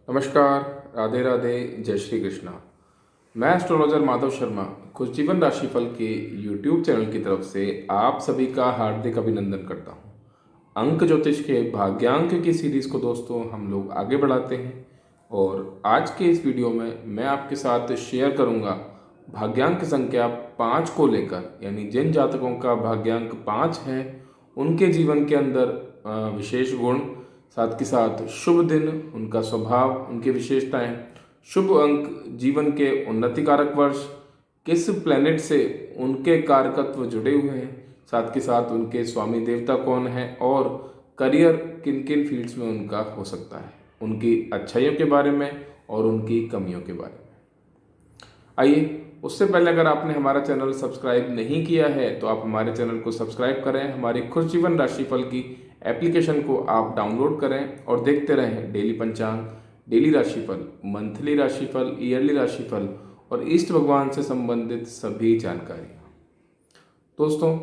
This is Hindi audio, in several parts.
नमस्कार, राधे राधे, जय श्री कृष्णा। मैं एस्ट्रोलॉजर माधव शर्मा खुश जीवन राशिफल के यूट्यूब चैनल की तरफ से आप सभी का हार्दिक अभिनंदन करता हूं। अंक ज्योतिष के भाग्यांक की सीरीज को दोस्तों हम लोग आगे बढ़ाते हैं और आज के इस वीडियो में मैं आपके साथ शेयर करूंगा भाग्यांक संख्या 5 को लेकर, यानी जिन जातकों का भाग्यांक 5 है उनके जीवन के अंदर विशेष गुण, साथ के साथ शुभ दिन, उनका स्वभाव, उनकी विशेषताएं, शुभ अंक, जीवन के उन्नति कारक वर्ष, किस प्लेनेट से उनके कारकत्व जुड़े हुए हैं, साथ के साथ उनके स्वामी देवता कौन है और करियर किन किन फील्ड्स में उनका हो सकता है, उनकी अच्छाइयों के बारे में और उनकी कमियों के बारे में। आइए, उससे पहले अगर आपने हमारा चैनल सब्सक्राइब नहीं किया है तो आप हमारे चैनल को सब्सक्राइब करें, हमारी खुश जीवन राशिफल की एप्लीकेशन को आप डाउनलोड करें और देखते रहें डेली पंचांग, डेली राशिफल, मंथली राशिफल, ईयरली राशिफल और इष्ट भगवान से संबंधित सभी जानकारियाँ। दोस्तों,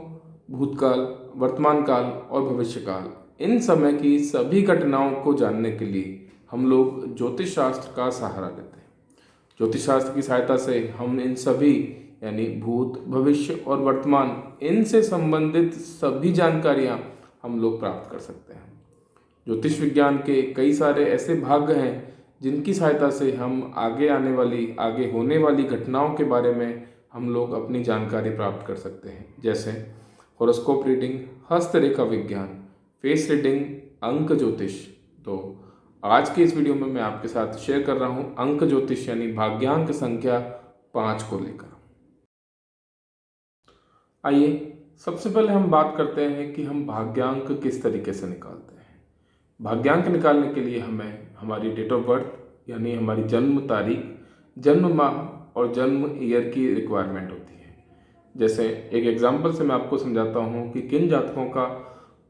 भूतकाल, वर्तमान काल और भविष्य काल, इन समय की सभी घटनाओं को जानने के लिए हम लोग ज्योतिष शास्त्र का सहारा लेते हैं। ज्योतिष शास्त्र की सहायता से हम इन सभी, यानी भूत, भविष्य और वर्तमान, इनसे संबंधित सभी जानकारियां हम लोग प्राप्त कर सकते हैं। ज्योतिष विज्ञान के कई सारे ऐसे भाग हैं जिनकी सहायता से हम आगे होने वाली घटनाओं के बारे में हम लोग अपनी जानकारी प्राप्त कर सकते हैं, जैसे हॉरोस्कोप रीडिंग, हस्तरेखा विज्ञान, फेस रीडिंग, अंक ज्योतिष। तो आज के इस वीडियो में मैं आपके साथ शेयर कर रहा हूं अंक ज्योतिष यानी भाग्यांक संख्या 5 को लेकर। आइए, सबसे पहले हम बात करते हैं कि हम भाग्यांक किस तरीके से निकालते हैं। भाग्यांक निकालने के लिए हमें हमारी डेट ऑफ बर्थ यानी हमारी जन्म तारीख, जन्म माह और जन्म ईयर की रिक्वायरमेंट होती है। जैसे एक एग्जाम्पल से मैं आपको समझाता हूँ कि किन जातकों का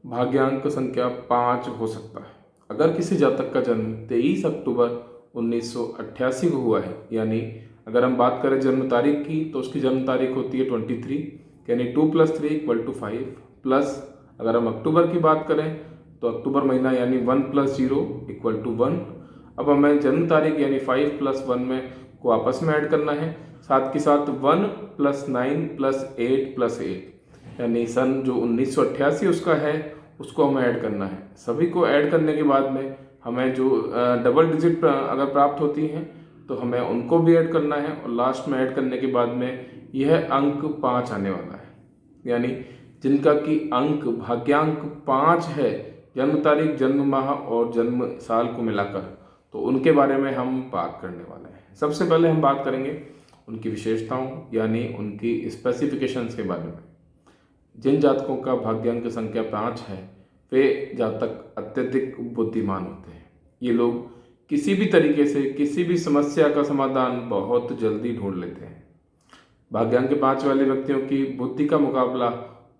भाग्यांक संख्या 5 हो सकता है। अगर किसी जातक का जन्म 23 अक्टूबर 1988 को हुआ है, यानी अगर हम बात करें जन्म तारीख की तो उसकी जन्म तारीख होती है 23, यानी 2 + 3 = 5, प्लस अगर हम अक्टूबर की बात करें तो अक्टूबर महीना यानी 1 + 0 = 1। अब हमें जन्म तारीख यानी 5 + 1 में को आपस में ऐड करना है, साथ के साथ 1 + 9 + 8 + 8, यानी सन जो 1988 उसका है उसको हमें ऐड करना है। सभी को ऐड करने के बाद में हमें जो डबल डिजिट अगर प्राप्त होती हैं तो हमें उनको भी ऐड करना है और लास्ट में ऐड करने के बाद में यह अंक 5 आने वाला है। यानी जिनका कि अंक भाग्यांक 5 है, जन्म तारीख, जन्म माह और जन्म साल को मिलाकर, तो उनके बारे में हम बात करने वाले हैं। सबसे पहले हम बात करेंगे उनकी विशेषताओं यानी उनकी स्पेसिफिकेशंस के बारे में। जिन जातकों का भाग्यांक संख्या 5 है वे जातक अत्यधिक बुद्धिमान होते हैं। ये लोग किसी भी तरीके से किसी भी समस्या का समाधान बहुत जल्दी ढूंढ लेते हैं। भाग्यांक 5 वाले व्यक्तियों की बुद्धि का मुकाबला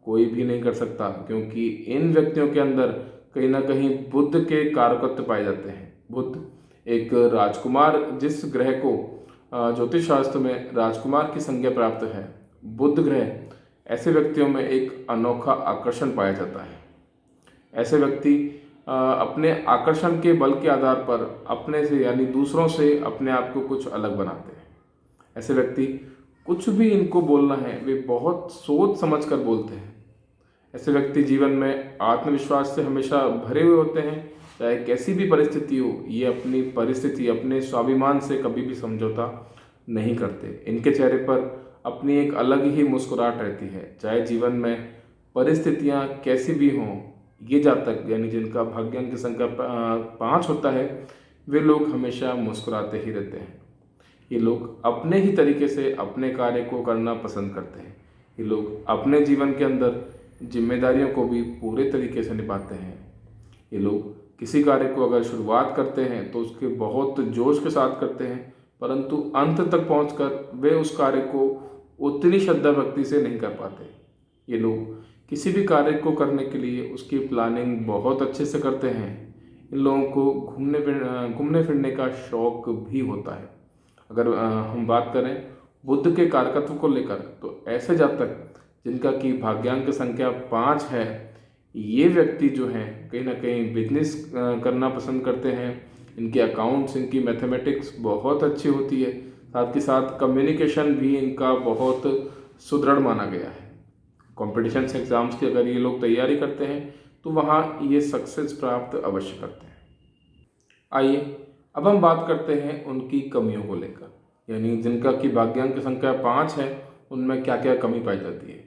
कोई भी नहीं कर सकता, क्योंकि इन व्यक्तियों के अंदर कहीं ना कहीं बुध के कारकत्व पाए जाते हैं। बुध एक राजकुमार, जिस ग्रह को ज्योतिष शास्त्र में राजकुमार की संज्ञा प्राप्त है, बुध ग्रह, ऐसे व्यक्तियों में एक अनोखा आकर्षण पाया जाता है। ऐसे व्यक्ति अपने आकर्षण के बल के आधार पर अपने से यानी दूसरों से अपने आप को कुछ अलग बनाते हैं। ऐसे व्यक्ति कुछ भी इनको बोलना है वे बहुत सोच समझ कर बोलते हैं। ऐसे व्यक्ति जीवन में आत्मविश्वास से हमेशा भरे हुए होते हैं, चाहे कैसी भी परिस्थिति हो। ये अपनी परिस्थिति, अपने स्वाभिमान से कभी भी समझौता नहीं करते। इनके चेहरे पर अपनी एक अलग ही मुस्कुराहट रहती है, चाहे जीवन में परिस्थितियां कैसी भी हों। ये जातक यानी जिनका भाग्यांक संख्या 5 होता है, वे लोग हमेशा मुस्कुराते ही रहते हैं। ये लोग अपने ही तरीके से अपने कार्य को करना पसंद करते हैं। ये लोग अपने जीवन के अंदर जिम्मेदारियों को भी पूरे तरीके से निभाते हैं। ये लोग किसी कार्य को अगर शुरुआत करते हैं तो उसके बहुत जोश के साथ करते हैं, परंतु अंत तक पहुंचकर वे उस कार्य को उतनी श्रद्धा भक्ति से नहीं कर पाते। ये लोग किसी भी कार्य को करने के लिए उसकी प्लानिंग बहुत अच्छे से करते हैं। इन लोगों को घूमने फिरने का शौक भी होता है। अगर हम बात करें बुध के कारकत्व को लेकर, तो ऐसे जातक जिनका कि भाग्यांक संख्या 5 है, ये व्यक्ति जो हैं कहीं ना कहीं बिजनेस करना पसंद करते हैं। इनके अकाउंट्स, इनकी मैथमेटिक्स बहुत अच्छी होती है। साथ के साथ कम्युनिकेशन भी इनका बहुत सुदृढ़ माना गया है। कॉम्पिटिशन एग्ज़ाम्स की अगर ये लोग तैयारी करते हैं तो वहाँ ये सक्सेस प्राप्त अवश्य करते हैं। आइए अब हम बात करते हैं उनकी कमियों को लेकर, यानी जिनका कि भाग्यांक की संख्या 5 है, उनमें क्या क्या कमी पाई जाती है।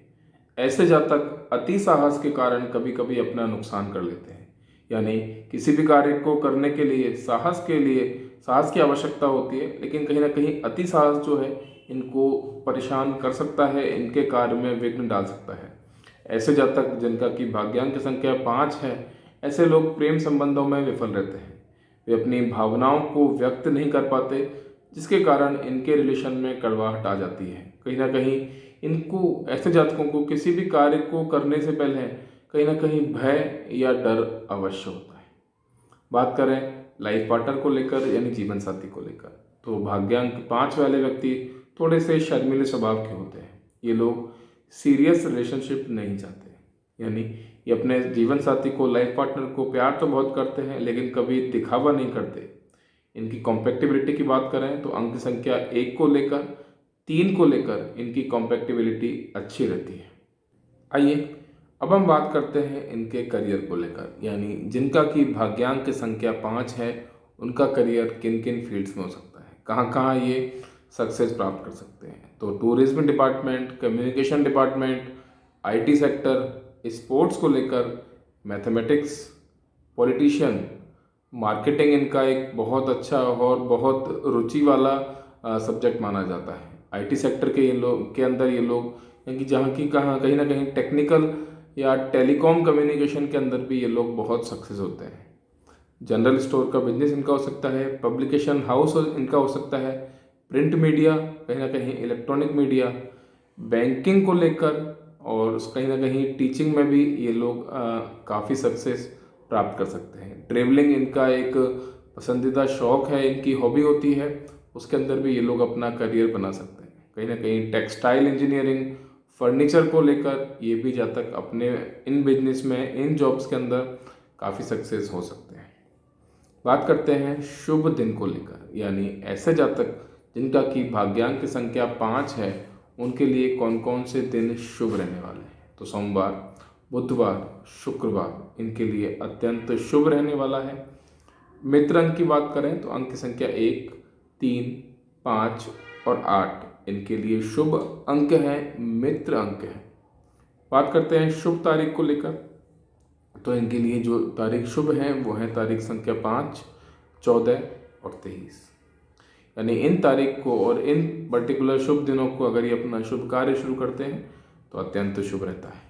ऐसे जातक अति साहस के कारण कभी कभी अपना नुकसान कर लेते हैं, यानी किसी भी कार्य को करने के लिए साहस की आवश्यकता होती है, लेकिन कहीं ना कहीं अति साहस जो है इनको परेशान कर सकता है, इनके कार्य में विघ्न डाल सकता है। ऐसे जातक जिनका कि भाग्यांक की संख्या 5 है, ऐसे लोग प्रेम संबंधों में विफल रहते हैं। वे अपनी भावनाओं को व्यक्त नहीं कर पाते, जिसके कारण इनके रिलेशन में कड़वाहट आ जाती है। कहीं ना कहीं इनको, ऐसे जातकों को किसी भी कार्य को करने से पहले कहीं ना कहीं भय या डर अवश्य होता है। बात करें लाइफ पार्टनर को लेकर, यानी जीवन साथी को लेकर, तो भाग्यांक 5 वाले व्यक्ति थोड़े से शर्मीले स्वभाव के होते हैं। ये लोग सीरियस रिलेशनशिप नहीं चाहते, यानी ये अपने जीवन साथी को, लाइफ पार्टनर को प्यार तो बहुत करते हैं, लेकिन कभी दिखावा नहीं करते। इनकी कॉम्पैक्टिबिलिटी की बात करें तो अंक संख्या 1 को लेकर, 3 को लेकर इनकी कॉम्पैक्टिबिलिटी अच्छी रहती है। आइए अब हम बात करते हैं इनके करियर को लेकर, यानी जिनका कि भाग्यांक की संख्या 5 है, उनका करियर किन किन फील्ड्स में हो सकता है, कहाँ कहाँ ये सक्सेस प्राप्त कर सकते हैं। तो tourism department, communication department, IT sector, sports को लेकर, मैथमेटिक्स, पॉलिटिशियन, मार्केटिंग इनका एक बहुत अच्छा और बहुत रुचि वाला सब्जेक्ट माना जाता है। आईटी सेक्टर के के अंदर ये लोग, यानी जहाँ की कहीं ना कहीं टेक्निकल या टेलीकॉम कम्युनिकेशन के अंदर भी ये लोग बहुत सक्सेस होते हैं। जनरल स्टोर का बिजनेस इनका हो सकता है, पब्लिकेशन हाउस इनका हो सकता है, प्रिंट मीडिया, कहीं ना कहीं इलेक्ट्रॉनिक मीडिया, बैंकिंग को लेकर, और कहीं ना कहीं टीचिंग में भी ये लोग काफ़ी सक्सेस प्राप्त कर सकते हैं। ट्रेवलिंग इनका एक पसंदीदा शौक है, इनकी हॉबी होती है, उसके अंदर भी ये लोग अपना करियर बना सकते हैं। कहीं ना कहीं टेक्सटाइल इंजीनियरिंग, फर्नीचर को लेकर ये भी जातक अपने इन बिजनेस में, इन जॉब्स के अंदर काफ़ी सक्सेस हो सकते हैं। बात करते हैं शुभ दिन को लेकर, यानी ऐसे जातक जिनका कि भाग्यांक की संख्या 5 है, उनके लिए कौन कौन से दिन शुभ रहने वाले हैं। तो सोमवार, बुधवार, शुक्रवार इनके लिए अत्यंत शुभ रहने वाला है। मित्र अंक की बात करें तो अंक की संख्या 1, 3, 5 और 8 इनके लिए शुभ अंक हैं, मित्र अंक हैं। बात करते हैं शुभ तारीख को लेकर, तो इनके लिए जो तारीख शुभ है वो है तारीख संख्या 5, 14 और 23। यानी इन तारीख को और इन पर्टिकुलर शुभ दिनों को अगर ये अपना शुभ कार्य शुरू करते हैं तो अत्यंत शुभ रहता है।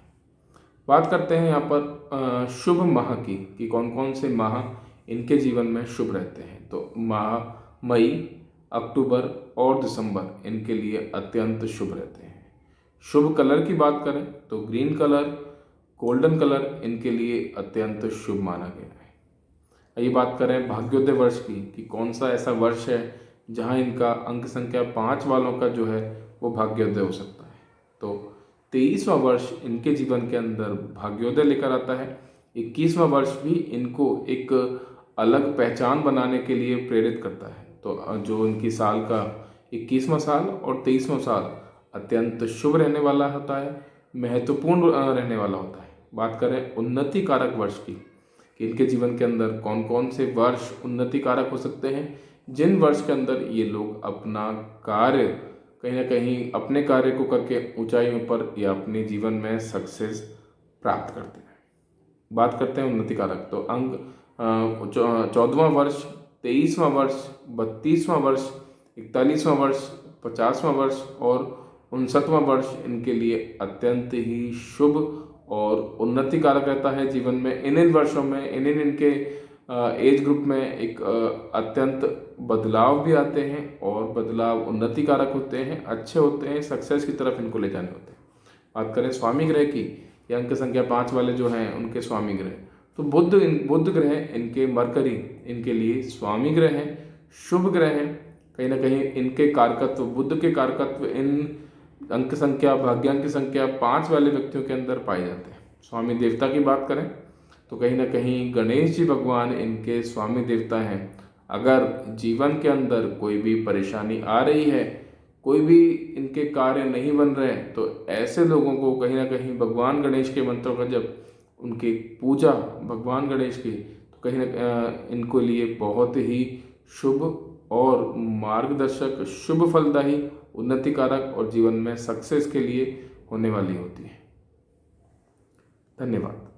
बात करते हैं यहाँ पर शुभ माह की कि कौन कौन से माह इनके जीवन में शुभ रहते हैं। तो माह मई, अक्टूबर और दिसंबर इनके लिए अत्यंत शुभ रहते हैं। शुभ कलर की बात करें तो ग्रीन कलर, गोल्डन कलर इनके लिए अत्यंत शुभ माना गया है। ये बात करें भाग्योदय वर्ष की कि कौन सा ऐसा वर्ष है जहां इनका अंक संख्या 5 वालों का जो है वो भाग्योदय हो सकता है। तो 23वां वर्ष इनके जीवन के अंदर भाग्योदय लेकर आता है। 21वां वर्ष भी इनको एक अलग पहचान बनाने के लिए प्रेरित करता है। तो जो इनकी साल का 21वां साल और 23वां साल अत्यंत शुभ रहने वाला होता है, महत्वपूर्ण रहने वाला होता है। बात करें उन्नति कारक वर्ष की कि इनके जीवन के अंदर कौन कौन से वर्ष उन्नति कारक हो सकते हैं, जिन वर्ष के अंदर ये लोग अपना कार्य, कहीं ना कहीं अपने कार्य को करके ऊंचाइयों पर या अपने जीवन में सक्सेस प्राप्त करते हैं। बात करते हैं उन्नति कारक, तो अंक 14वां वर्ष, 23वां वर्ष, 32वां वर्ष, 41वां वर्ष, 50वां वर्ष और 59वां वर्ष इनके लिए अत्यंत ही शुभ और उन्नति कारक रहता है जीवन में। इन वर्षों में इनके एज ग्रुप में एक अत्यंत बदलाव भी आते हैं और बदलाव उन्नति कारक होते हैं, अच्छे होते हैं, सक्सेस की तरफ इनको ले जाने होते हैं। बात करें स्वामी ग्रह की, या अंक संख्या 5 वाले जो हैं उनके स्वामी ग्रह, तो बुध ग्रह इनके, मरकरी इनके लिए स्वामी ग्रह हैं, शुभ ग्रह हैं। कहीं ना कहीं इनके कारकत्व, बुध के कारकत्व इन अंक संख्या, भाग्यांक की संख्या 5 वाले व्यक्तियों के अंदर पाए जाते हैं। स्वामी देवता की बात करें तो कहीं ना कहीं गणेश जी भगवान इनके स्वामी देवता हैं। अगर जीवन के अंदर कोई भी परेशानी आ रही है, कोई भी इनके कार्य नहीं बन रहे हैं, तो ऐसे लोगों को कहीं ना कहीं भगवान गणेश के मंत्रों का जब उनकी पूजा भगवान गणेश की, तो कहीं ना इनको लिए बहुत ही शुभ और मार्गदर्शक, शुभ फलदायी, उन्नतिकारक और जीवन में सक्सेस के लिए होने वाली होती है। धन्यवाद।